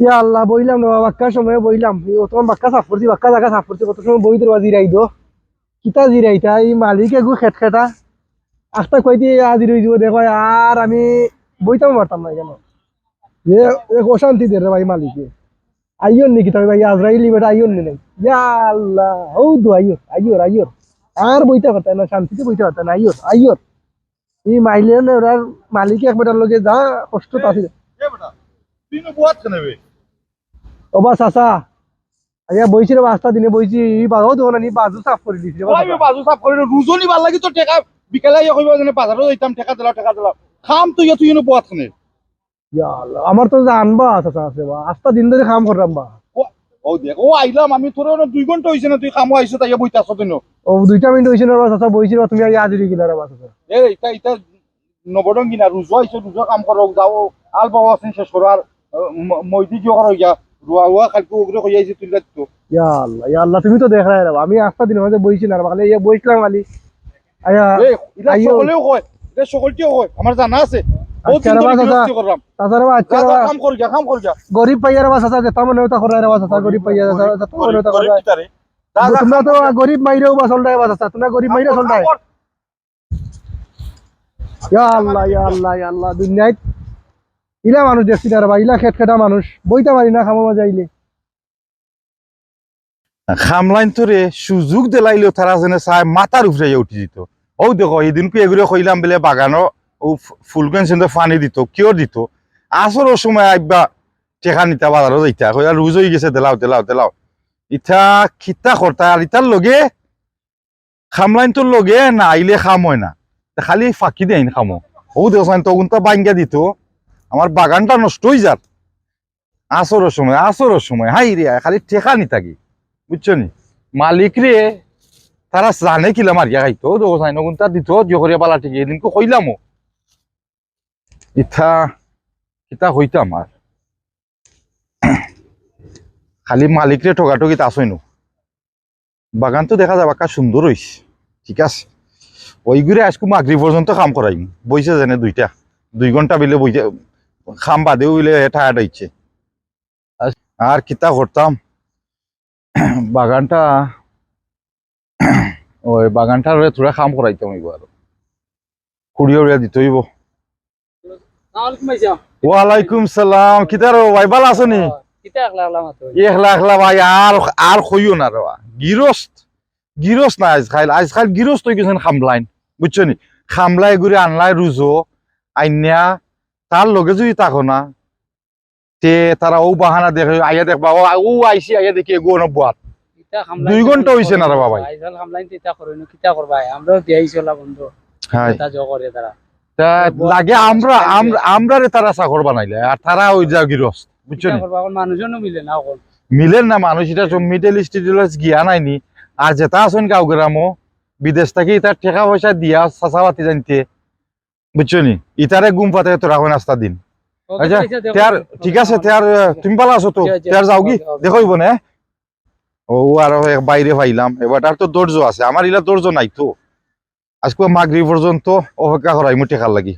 ইয়া আল্লাহ বইলাম না বাক্কার সময় বইলাম তোমার বাক্কা সাফ করছি বাক্কা জায়গা সাফ করছি কত সময় বই দেওয়া জিরাই দো কিতা জিরাইতা এই মালিক এগু খেট খেটা আস্তা কই দিয়ে আজি রই যাব দেখো আর আমি বইতাম পারতাম না কেন এ অশান্তি দে রে ভাই মালিকে আইয়ন নাকি তবে ভাই আজরাইলি বেটা আইয়ন নি নাই ইয়া আল্লাহ ও দো আইয়র আইয়র আইয়র আর বইতে পারতাম না শান্তিতে বইতে পারতাম না আইয়র আইয়র এই মাইলেন ওরার মালিক এক বেটার লগে যা কষ্ট আছে ওবা চাচা আচ্ছা বইছি রে পাঁচটা দিনে বইছি বাজাও দেবো না নি বাজু সাফ করে দিছি বাজু সাফ করে রুজনি ভাল লাগি তো টেকা বিকেলে কইব যেন বাজারও যাইতাম টেকা দিলাম খাম তুই তুই বোয়াত খানে আমার তো জানবা চাচা আছে বা আটটা দিন ধরে কাম করলাম বা ও দেখ ও আইলাম আমি তোর 2 ঘন্টা হইছে না তুই কামো আইছো তাই বইতাছ তুই ও 2 মিনিট হয়েছে না চাচা বইছি তুমি আগে আজি রেখে দাঁড়া চাচা এ ইটা নবডং কিনা রুজো আইছো রুজো কাম করো যাও আল বাবা আছেন শেষ করো আর মইদি জিও করো গিয়া রুয়া খালকু ওগুলো কই আইছি তুই তো ইয়া আল্লাহ তুমি তো দেখ রায় আমি আটটা দিন হয়েছে বইছি না খালি ইয়ে বইছিলাম খালি আয়া আইও সকলেও কয় এটা সকলকেও কয় আমার জানা আছে বহুত দিন ধরে বিরক্তি করলাম তাছাড়া কাম কর গিয়া গরিব পাইয়ার বা চাচা যেতা মনে হতা করার বা চাচা গরিব পাইয়া যেতা মনে হতা করার তোমরা তো গরিব মাইরেও বা চলটাই বা চাচা তোমরা গরিব মাইরে চলটাই ইয়া আল্লাহ দুনিয়ায় ইলা মানুষ দেখছি না রে ভাই ইলা খেট খেটা মানুষ বইতে পারি না খামো মজা আইলে খামলাইন তোরে সুযোগ দিলাইলেও তারা যেন চাই মাথার উপরে উঠি দিত ও দেখো এদিনকে এগুলো কইলাম বলে বাগানো ও ফুলগঞ্জ সেন্টার পানি দিত কিয় দিত আসর সময় আইবা টেকা নিতা বাজারও যাইতা কইলা রুজ হয়ে গেছে দেলাও ইটা খিতা করতা আর ইটার লগে খামলাইন তোর লগে না আইলে খাম হয় না খালি ফাঁকি দেয় খামো ও দেখছেন তখন তো বাঙ্গা দিত আমার বাগানটা নষ্ট হয়ে যাত আসরের সময় হাই রে খালি টেকা নিতাকি বুঝছো নি মালিক রে তারা জানে কিলা মারিয়া খাইতো দোকান নগুনটা দিত জহরিয়া পালা ঠিক এদিনকে কইলামও ইথা কিতা হইতাম আর খালি মালিক রে ঠকাঠকি আসই নো বাগান তো দেখা যাবে কা সুন্দর হইছে ঠিক আছে ওইগুলো আজকে মাগরি পর্যন্ত কাম করাইম বইছে জানে 2 ঘন্টা বিলে বইছে খাম বাদেও বিলে টায়ার্ড হইছে আর কিতা করতাম বাগানটা ওই বাগানটার থোড়া কাম করাইতাম এবার কুড়িয়ে উড়িয়া দিতে হইব ওয়ালাইকুম সালাম কিতারো ভাই ভালো আছো নি একলা ভাই আর কইও না রে গিরস্ত না আজকাল গিরস্ত হয়ে গেছেন খামলাইন বুঝছো নি খামলাই ঘুরে আনলাই রুজো আইনিয়া তার লগে যদি থাকো না তে তারা ও বাহানা দেখে আইয়া দেখবা ও আইসি আইয়া দেখি এগো নবাত 2 ঘন্টা হইছে না রে বাবা লাগে আমরা রে তারা চাকর বানাইলে আর তারা ওই যা গিরস্ত বুঝছো নি মিলেন না মানুষ এটা মিডল স্টেজ গিয়া নাইনি আর যেটা আসুন গাঁও গ্রামও বিদেশ থেকে ইতার টাকা পয়সা দিয়া চাচাবাতি জানতে বুঝছো নি ইতারে গুম পাতে তো রাখো নাস্তা দিন আচ্ছা ঠিক আছে তুমি ভালো আছো তো যাও কি দেখইব না ও আর বাইরে পাইলাম এবার আর তো দর্জ আছে আমার ইলা দর্জ নাই তো আজকে মাগরিব পর্যন্ত অপেক্ষা করাই মুঠে খাল লাগি